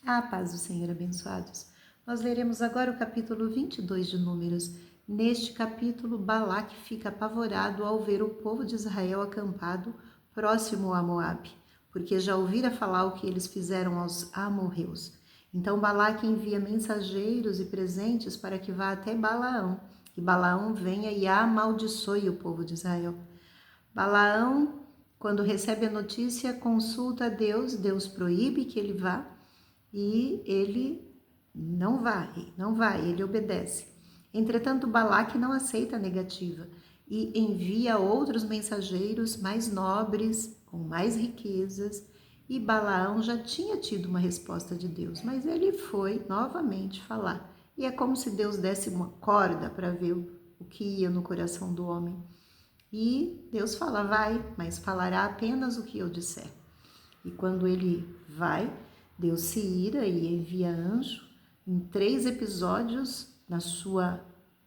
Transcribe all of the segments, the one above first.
A paz do Senhor, abençoados. Nós leremos agora o capítulo 22 de Números. Neste capítulo, Balaque fica apavorado ao ver o povo de Israel acampado próximo a Moabe, porque já ouvira falar o que eles fizeram aos amorreus. Então Balaque envia mensageiros e presentes para que vá até Balaão, e Balaão venha e amaldiçoe o povo de Israel. Balaão, quando recebe a notícia, consulta a Deus, Deus proíbe que ele vá, e ele não vai, ele obedece. Entretanto, Balaque não aceita a negativa e envia outros mensageiros mais nobres, com mais riquezas, e Balaão já tinha tido uma resposta de Deus, mas ele foi novamente falar. E é como se Deus desse uma corda para ver o que ia no coração do homem. E Deus fala, vai, mas falará apenas o que eu disser. E quando ele vai, Deus se ira e envia anjo. Em 3 episódios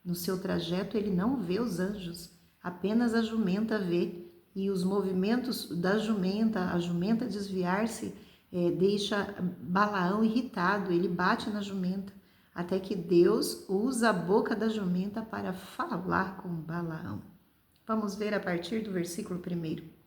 no seu trajeto, ele não vê os anjos, apenas a jumenta vê. E os movimentos da jumenta, a jumenta desviar-se, deixa Balaão irritado, ele bate na jumenta, até que Deus usa a boca da jumenta para falar com Balaão. Vamos ver a partir do versículo 1.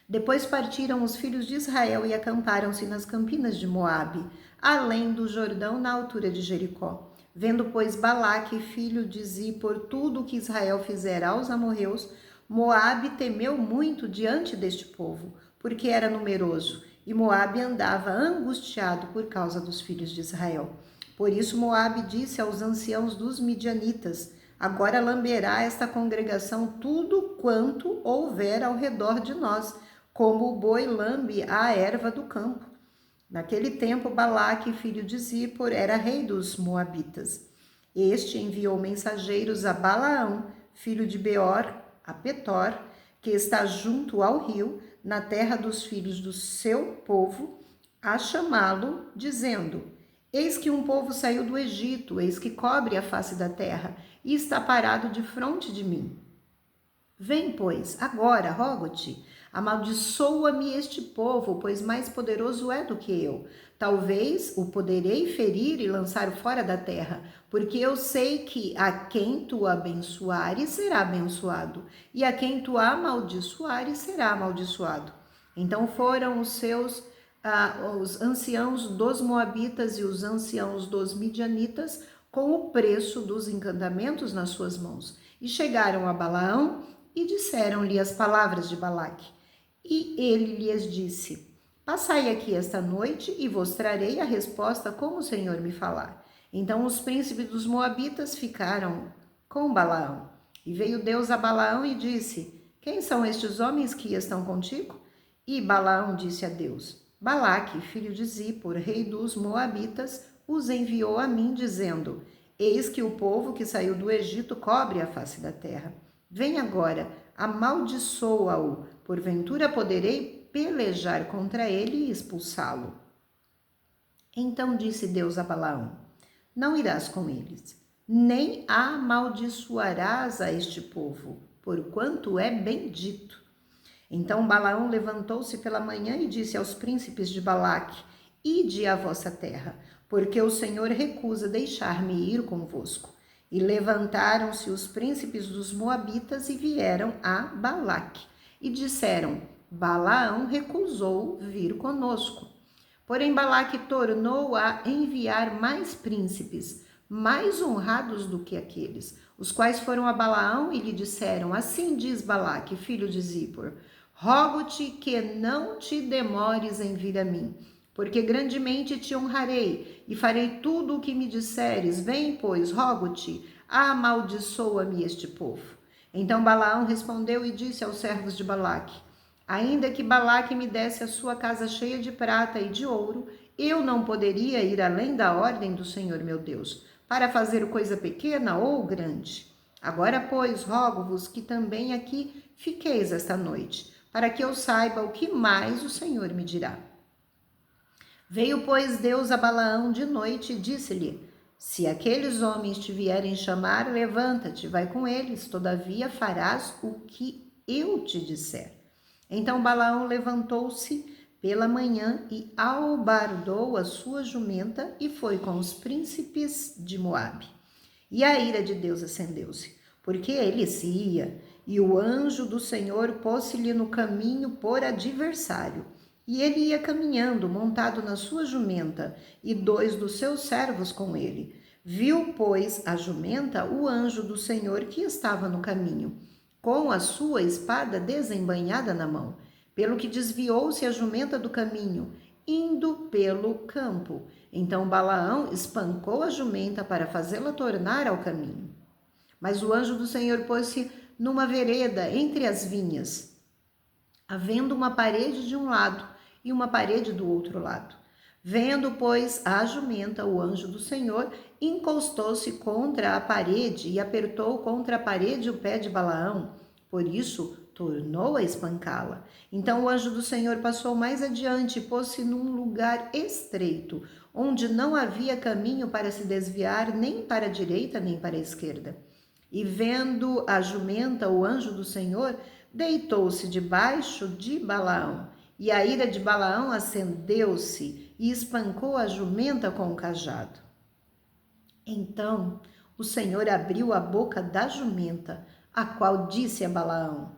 Depois partiram os filhos de Israel e acamparam-se nas campinas de Moabe, além do Jordão, na altura de Jericó. Vendo, pois, Balaque, filho de Zippor, tudo o que Israel fizera aos amorreus, Moabe temeu muito diante deste povo, porque era numeroso, e Moabe andava angustiado por causa dos filhos de Israel. Por isso Moabe disse aos anciãos dos midianitas: agora lamberá esta congregação tudo quanto houver ao redor de nós, como o boi lambe a erva do campo. Naquele tempo, Balaque, filho de Zippor, era rei dos Moabitas. Este enviou mensageiros a Balaão, filho de Beor, a Petor, que está junto ao rio, na terra dos filhos do seu povo, a chamá-lo, dizendo: eis que um povo saiu do Egito, eis que cobre a face da terra, e está parado defronte de mim. Vem, pois, agora, rogo-te, amaldiçoa-me este povo, pois mais poderoso é do que eu. Talvez o poderei ferir e lançar fora da terra, porque eu sei que a quem tu abençoares será abençoado, e a quem tu amaldiçoares será amaldiçoado. Então foram os anciãos dos Moabitas e os anciãos dos Midianitas com o preço dos encantamentos nas suas mãos, e chegaram a Balaão e disseram-lhe as palavras de Balaque. E ele lhes disse: passai aqui esta noite e vos trarei a resposta como o Senhor me falar. Então os príncipes dos Moabitas ficaram com Balaão. E veio Deus a Balaão e disse: quem são estes homens que estão contigo? E Balaão disse a Deus: Balaque, filho de Zippor, rei dos Moabitas, os enviou a mim, dizendo: eis que o povo que saiu do Egito cobre a face da terra. Vem agora, amaldiçoa-o, porventura poderei pelejar contra ele e expulsá-lo. Então disse Deus a Balaão: não irás com eles, nem amaldiçoarás a este povo, porquanto é bendito. Então Balaão levantou-se pela manhã e disse aos príncipes de Balaque: ide à vossa terra, porque o Senhor recusa deixar-me ir convosco. E levantaram-se os príncipes dos Moabitas e vieram a Balaque. E disseram: Balaão recusou vir conosco. Porém Balaque tornou a enviar mais príncipes, mais honrados do que aqueles, os quais foram a Balaão e lhe disseram: assim diz Balaque, filho de Zippor: rogo-te que não te demores em vir a mim, porque grandemente te honrarei e farei tudo o que me disseres. Vem, pois, rogo-te, amaldiçoa-me este povo. Então Balaão respondeu e disse aos servos de Balaque: ainda que Balaque me desse a sua casa cheia de prata e de ouro, eu não poderia ir além da ordem do Senhor meu Deus, para fazer coisa pequena ou grande. Agora, pois, rogo-vos que também aqui fiqueis esta noite, para que eu saiba o que mais o Senhor me dirá. Veio, pois, Deus a Balaão de noite e disse-lhe: se aqueles homens te vierem chamar, levanta-te, vai com eles, todavia farás o que eu te disser. Então Balaão levantou-se pela manhã e albardou a sua jumenta e foi com os príncipes de Moabe. E a ira de Deus acendeu-se, porque ele se ia, e o anjo do Senhor pôs-se-lhe no caminho por adversário. E ele ia caminhando, montado na sua jumenta, e 2 dos seus servos com ele. Viu, pois, a jumenta o anjo do Senhor que estava no caminho, com a sua espada desembainhada na mão, pelo que desviou-se a jumenta do caminho, indo pelo campo. Então Balaão espancou a jumenta para fazê-la tornar ao caminho. Mas o anjo do Senhor pôs-se numa vereda entre as vinhas, havendo uma parede de um lado e uma parede do outro lado. Vendo, pois, a jumenta, o anjo do Senhor encostou-se contra a parede e apertou contra a parede o pé de Balaão. Por isso, tornou a espancá-la. Então o anjo do Senhor passou mais adiante e pôs-se num lugar estreito, onde não havia caminho para se desviar nem para a direita nem para a esquerda. E vendo a jumenta, o anjo do Senhor deitou-se debaixo de Balaão. E a ira de Balaão acendeu-se e espancou a jumenta com o cajado. Então o Senhor abriu a boca da jumenta, a qual disse a Balaão: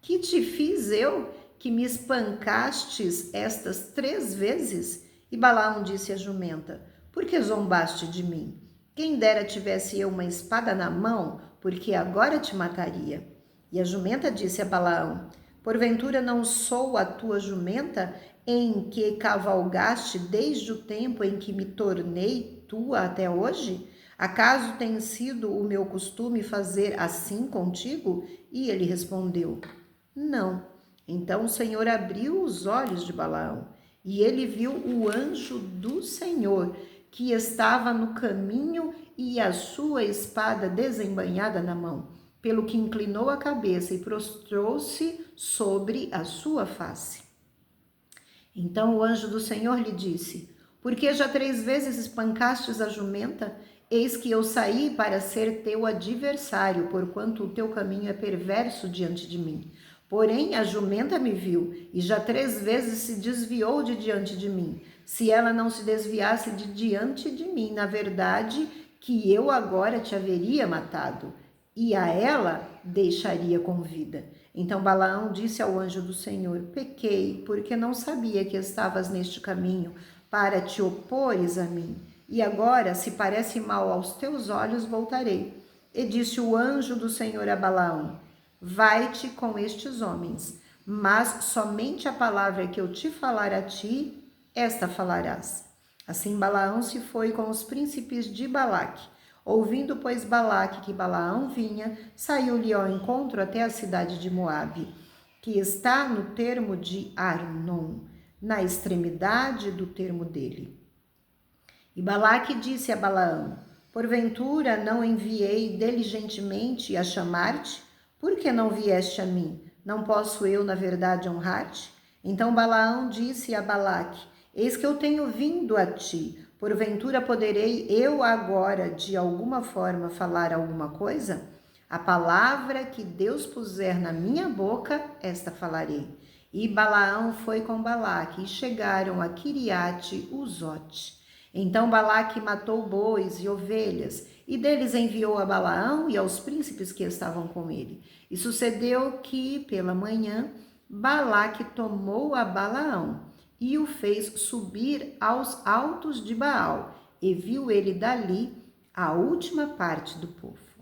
Que te fiz eu, que me espancastes estas 3 vezes? E Balaão disse à jumenta: Por que zombaste de mim? Quem dera tivesse eu uma espada na mão, porque agora te mataria. E a jumenta disse a Balaão: Porventura não sou a tua jumenta, em que cavalgaste desde o tempo em que me tornei tua até hoje? Acaso tem sido o meu costume fazer assim contigo? E ele respondeu: Não. Então o Senhor abriu os olhos de Balaão, e ele viu o anjo do Senhor, que estava no caminho e a sua espada desembainhada na mão, pelo que inclinou a cabeça e prostrou-se sobre a sua face. Então o anjo do Senhor lhe disse: Por que já 3 vezes espancastes a jumenta? Eis que eu saí para ser teu adversário, porquanto o teu caminho é perverso diante de mim. Porém a jumenta me viu, e já 3 vezes se desviou de diante de mim. Se ela não se desviasse de diante de mim, na verdade, que eu agora te haveria matado, e a ela deixaria com vida. Então Balaão disse ao anjo do Senhor: Pequei, porque não sabia que estavas neste caminho, para te opores a mim. E agora, se parece mal aos teus olhos, voltarei. E disse o anjo do Senhor a Balaão: Vai-te com estes homens, mas somente a palavra que eu te falar a ti, esta falarás. Assim Balaão se foi com os príncipes de Balaque. Ouvindo, pois, Balaque que Balaão vinha, saiu-lhe ao encontro até a cidade de Moabe, que está no termo de Arnon, na extremidade do termo dele. E Balaque disse a Balaão: Porventura não enviei diligentemente a chamar-te? Por que não vieste a mim? Não posso eu, na verdade, honrar-te? Então Balaão disse a Balaque: Eis que eu tenho vindo a ti. Porventura poderei eu agora, de alguma forma, falar alguma coisa? A palavra que Deus puser na minha boca, esta falarei. E Balaão foi com Balaque, e chegaram a Quiriate-Uzote. Então Balaque matou bois e ovelhas, e deles enviou a Balaão e aos príncipes que estavam com ele. E sucedeu que, pela manhã, Balaque tomou a Balaão e o fez subir aos altos de Baal, e viu ele dali a última parte do povo.